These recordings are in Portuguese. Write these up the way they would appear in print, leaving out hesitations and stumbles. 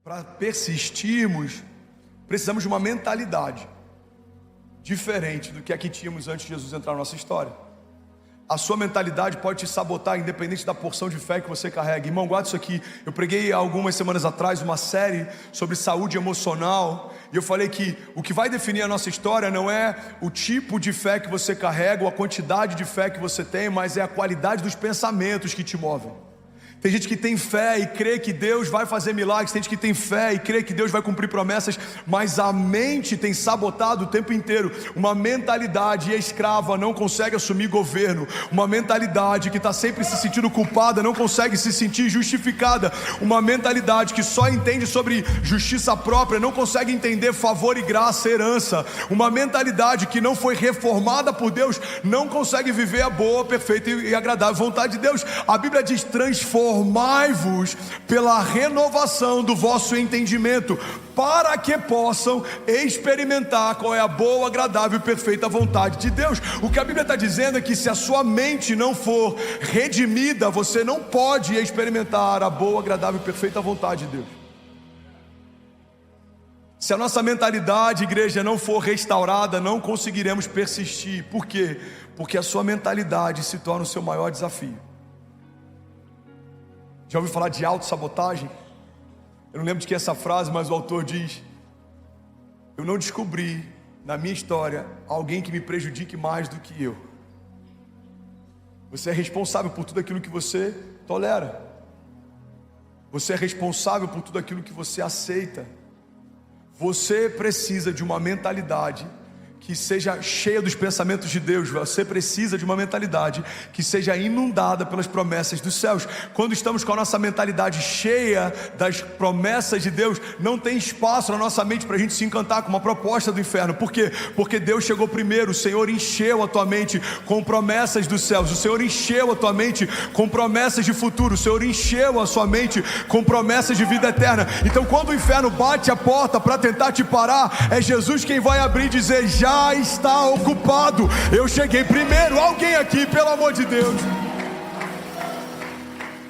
para persistirmos, precisamos de uma mentalidade diferente do que a que tínhamos antes de Jesus entrar na nossa história. A sua mentalidade pode te sabotar, independente da porção de fé que você carrega. Irmão, guarda isso aqui. Eu preguei algumas semanas atrás uma série sobre saúde emocional, e eu falei que o que vai definir a nossa história não é o tipo de fé que você carrega ou a quantidade de fé que você tem, mas é a qualidade dos pensamentos que te movem. Tem gente que tem fé e crê que Deus vai fazer milagres, tem gente que tem fé e crê que Deus vai cumprir promessas, mas a mente tem sabotado o tempo inteiro. Uma mentalidade escrava não consegue assumir governo, uma mentalidade que está sempre se sentindo culpada não consegue se sentir justificada, uma mentalidade que só entende sobre justiça própria não consegue entender favor e graça, herança, uma mentalidade que não foi reformada por Deus não consegue viver a boa, perfeita e agradável vontade de Deus. A Bíblia diz: transformai-vos pela renovação do vosso entendimento, para que possam experimentar qual é a boa, agradável e perfeita vontade de Deus. O que a Bíblia está dizendo é que se a sua mente não for redimida, você não pode experimentar a boa, agradável e perfeita vontade de Deus. Se a nossa mentalidade, igreja, não for restaurada, não conseguiremos persistir. Por quê? Porque a sua mentalidade se torna o seu maior desafio. Já ouviu falar de autossabotagem? Eu não lembro de que é essa frase, mas o autor diz: eu não descobri na minha história alguém que me prejudique mais do que eu. Você é responsável por tudo aquilo que você tolera. Você é responsável por tudo aquilo que você aceita. Você precisa de uma mentalidade que seja cheia dos pensamentos de Deus. Você precisa de uma mentalidade que seja inundada pelas promessas dos céus. Quando estamos com a nossa mentalidade cheia das promessas de Deus, não tem espaço na nossa mente para a gente se encantar com uma proposta do inferno. Por quê? Porque Deus chegou primeiro. O Senhor encheu a tua mente com promessas dos céus. O Senhor encheu a tua mente com promessas de futuro. O Senhor encheu a sua mente com promessas de vida eterna. Então, quando o inferno bate a porta para tentar te parar, é Jesus quem vai abrir e dizer: já está ocupado, eu cheguei primeiro. Alguém aqui, pelo amor de Deus.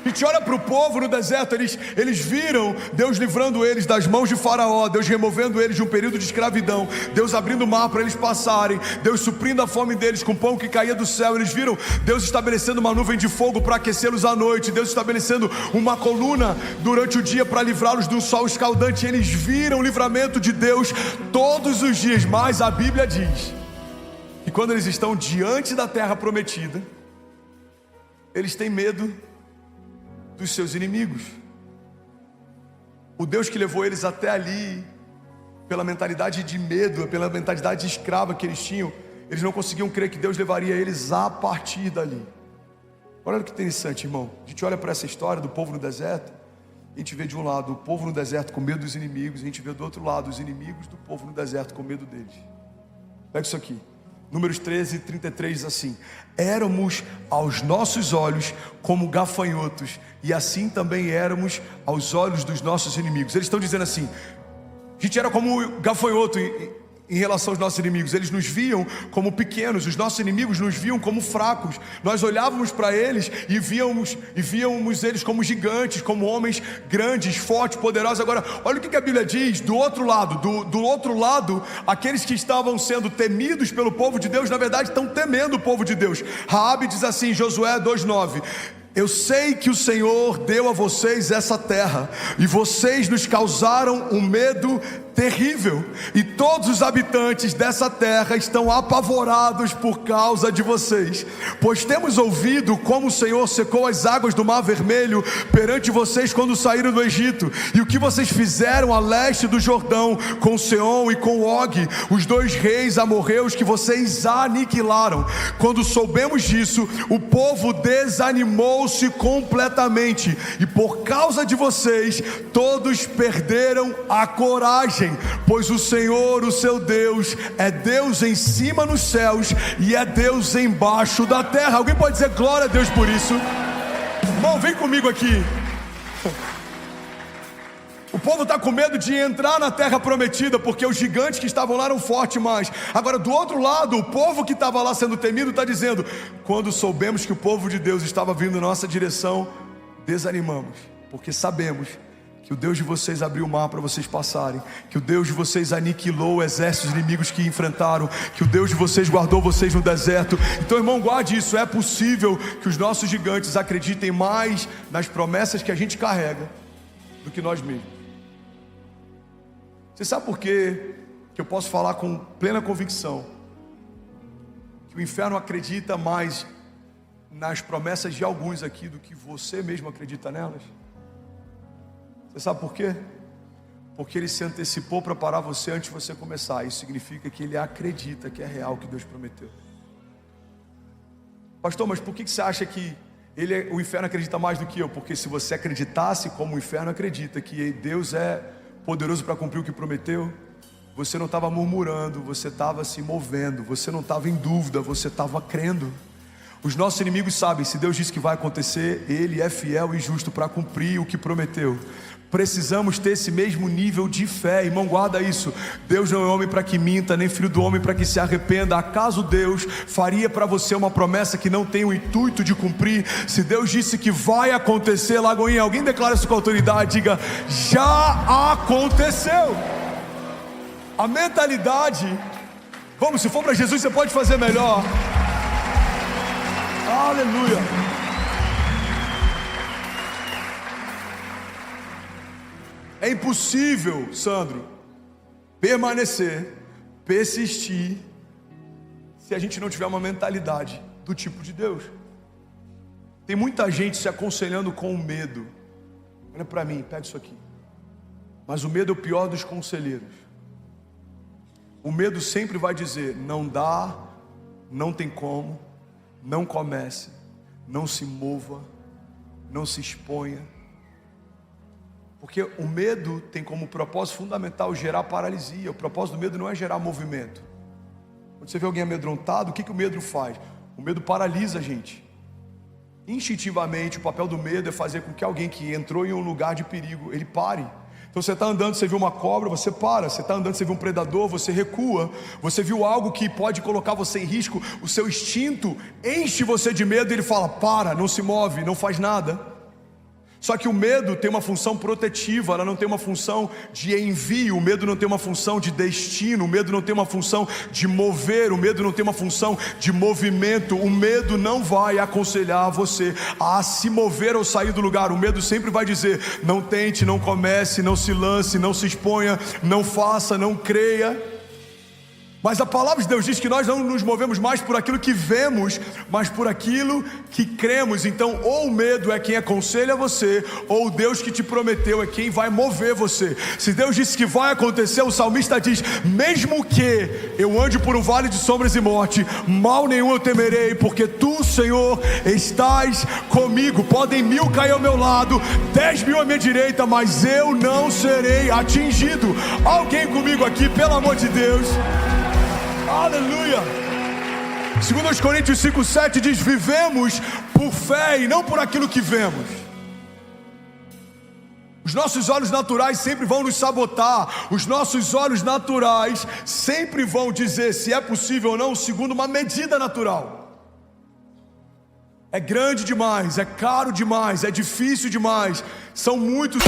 A gente olha para o povo no deserto, eles viram Deus livrando eles das mãos de Faraó, Deus removendo eles de um período de escravidão, Deus abrindo o mar para eles passarem, Deus suprindo a fome deles com pão que caía do céu. Eles viram Deus estabelecendo uma nuvem de fogo para aquecê-los à noite, Deus estabelecendo uma coluna durante o dia para livrá-los do sol escaldante. Eles viram o livramento de Deus todos os dias. Mas a Bíblia diz que quando eles estão diante da terra prometida, eles têm medo dos seus inimigos. O Deus que levou eles até ali, pela mentalidade de medo, pela mentalidade escrava que eles tinham, eles não conseguiam crer que Deus levaria eles a partir dali. Olha que interessante, irmão. A gente olha para essa história do povo no deserto, a gente vê de um lado o povo no deserto com medo dos inimigos, a gente vê do outro lado os inimigos do povo no deserto com medo deles. Pega isso aqui. Números 13, 33 diz assim: éramos aos nossos olhos como gafanhotos, e assim também éramos aos olhos dos nossos inimigos. Eles estão dizendo assim: a gente era como gafanhoto em relação aos nossos inimigos. Eles nos viam como pequenos, os nossos inimigos nos viam como fracos. Nós olhávamos para eles e víamos eles como gigantes, como homens grandes, fortes, poderosos. Agora, olha o que a Bíblia diz do outro lado. Do outro lado, aqueles que estavam sendo temidos pelo povo de Deus, na verdade estão temendo o povo de Deus. Raabe diz assim, Josué 2:9: eu sei que o Senhor deu a vocês essa terra, e vocês nos causaram um medo terrível, e todos os habitantes dessa terra estão apavorados por causa de vocês, pois temos ouvido como o Senhor secou as águas do Mar Vermelho perante vocês quando saíram do Egito, e o que vocês fizeram a leste do Jordão com Seom e com Og, os dois reis amorreus que vocês aniquilaram. Quando soubemos disso, o povo desanimou-se completamente, e por causa de vocês todos perderam a coragem, pois o Senhor, o seu Deus, é Deus em cima nos céus e é Deus embaixo da terra. Alguém pode dizer glória a Deus por isso? Irmão, vem comigo aqui. O povo está com medo de entrar na terra prometida, porque os gigantes que estavam lá eram fortes mais. Agora, do outro lado, o povo que estava lá sendo temido está dizendo: quando soubemos que o povo de Deus estava vindo em nossa direção, desanimamos, porque sabemos que o Deus de vocês abriu o mar para vocês passarem, que o Deus de vocês aniquilou exércitos inimigos que enfrentaram, que o Deus de vocês guardou vocês no deserto. Então, irmão, guarde isso. É possível que os nossos gigantes acreditem mais nas promessas que a gente carrega do que nós mesmos. Você sabe por quê que eu posso falar com plena convicção que o inferno acredita mais nas promessas de alguns aqui do que você mesmo acredita nelas? Você sabe por quê? Porque ele se antecipou para parar você antes de você começar. Isso significa que ele acredita que é real o que Deus prometeu. Pastor, mas por que você acha que o inferno acredita mais do que eu? Porque se você acreditasse como o inferno acredita, que Deus é poderoso para cumprir o que prometeu, você não estava murmurando, você estava se movendo, você não estava em dúvida, você estava crendo. Os nossos inimigos sabem, se Deus disse que vai acontecer, Ele é fiel e justo para cumprir o que prometeu. Precisamos ter esse mesmo nível de fé, irmão, guarda isso. Deus não é homem para que minta, nem filho do homem para que se arrependa. Acaso Deus faria para você uma promessa que não tem o intuito de cumprir? Se Deus disse que vai acontecer, Lagoinha, alguém declara isso com autoridade, diga, já aconteceu. A mentalidade, vamos, se for para Jesus você pode fazer melhor. Aleluia. É impossível, Sandro, permanecer, persistir, se a gente não tiver uma mentalidade do tipo de Deus. Tem muita gente se aconselhando com o medo. Olha para mim, pega isso aqui. Mas o medo é o pior dos conselheiros. O medo sempre vai dizer, não dá, não tem como, não comece, não se mova, não se exponha. Porque o medo tem como propósito fundamental gerar paralisia. O propósito do medo não é gerar movimento. Quando você vê alguém amedrontado, o que o medo faz? O medo paralisa a gente. Instintivamente, o papel do medo é fazer com que alguém que entrou em um lugar de perigo, ele pare. Então você está andando, você viu uma cobra, você para. Você está andando, você viu um predador, você recua. Você viu algo que pode colocar você em risco. O seu instinto enche você de medo e ele fala, para, não se move, não faz nada. Só que o medo tem uma função protetiva, ela não tem uma função de envio, o medo não tem uma função de destino, o medo não tem uma função de mover, o medo não tem uma função de movimento. O medo não vai aconselhar você a se mover ou sair do lugar. O medo sempre vai dizer, não tente, não comece, não se lance, não se exponha, não faça, não creia. Mas a palavra de Deus diz que nós não nos movemos mais por aquilo que vemos, mas por aquilo que cremos. Então, ou o medo é quem aconselha você, ou o Deus que te prometeu é quem vai mover você. Se Deus disse que vai acontecer, o salmista diz, mesmo que eu ande por um vale de sombras e morte, mal nenhum eu temerei, porque tu, Senhor, estás comigo. Podem 1000 cair ao meu lado, 10.000 à minha direita, mas eu não serei atingido. Alguém comigo aqui, pelo amor de Deus. Aleluia. 2 Coríntios 5,7 diz, vivemos por fé e não por aquilo que vemos. Os nossos olhos naturais sempre vão nos sabotar. Os nossos olhos naturais sempre vão dizer se é possível ou não, segundo uma medida natural. É grande demais, é caro demais, é difícil demais. São muitos...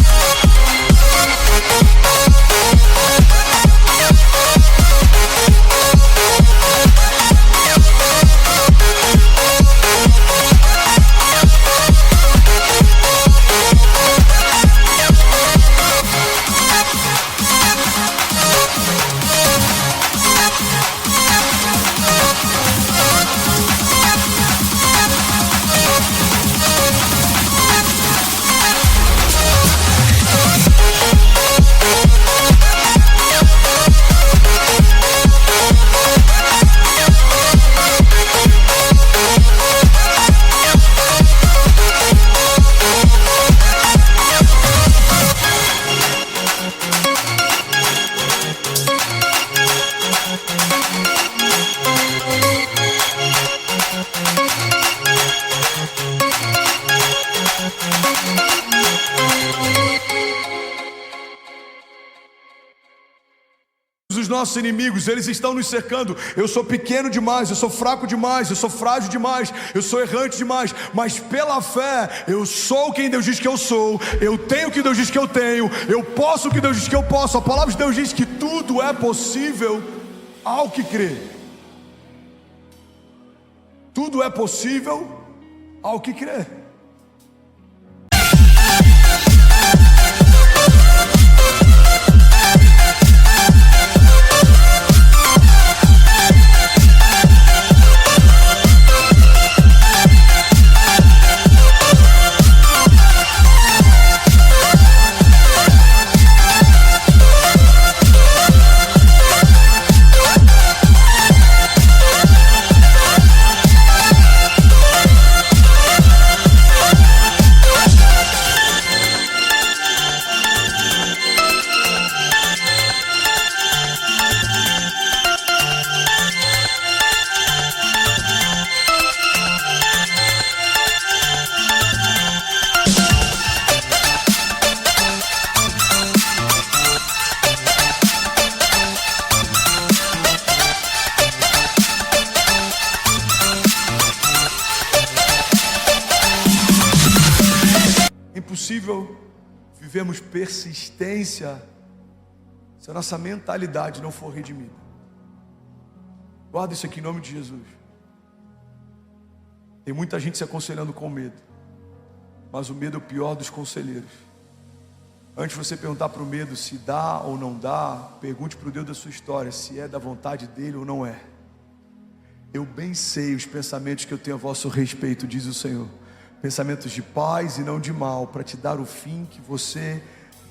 Os nossos inimigos, eles estão nos cercando. Eu sou pequeno demais, eu sou fraco demais, eu sou frágil demais, eu sou errante demais, mas pela fé, eu sou quem Deus diz que eu sou, eu tenho o que Deus diz que eu tenho, eu posso o que Deus diz que eu posso. A palavra de Deus diz que tudo é possível ao que crê. Tudo é possível ao que crê. É impossível vivermos persistência se a nossa mentalidade não for redimida. Guarda isso aqui em nome de Jesus. Tem muita gente se aconselhando com medo, mas o medo é o pior dos conselheiros. Antes de você perguntar para o medo se dá ou não dá, pergunte para o Deus da sua história se é da vontade dele ou não é. Eu bem sei os pensamentos que eu tenho a vosso respeito, diz o Senhor. Pensamentos de paz e não de mal, para te dar o fim que você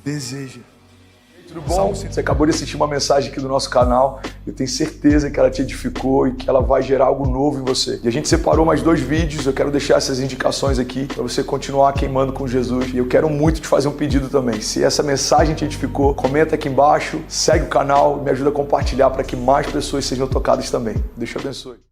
deseja. Tudo bom? Você acabou de assistir uma mensagem aqui do nosso canal. Eu tenho certeza que ela te edificou e que ela vai gerar algo novo em você. E a gente separou mais 2 vídeos. Eu quero deixar essas indicações aqui para você continuar queimando com Jesus. E eu quero muito te fazer um pedido também. Se essa mensagem te edificou, comenta aqui embaixo, segue o canal, me ajuda a compartilhar para que mais pessoas sejam tocadas também. Deus te abençoe.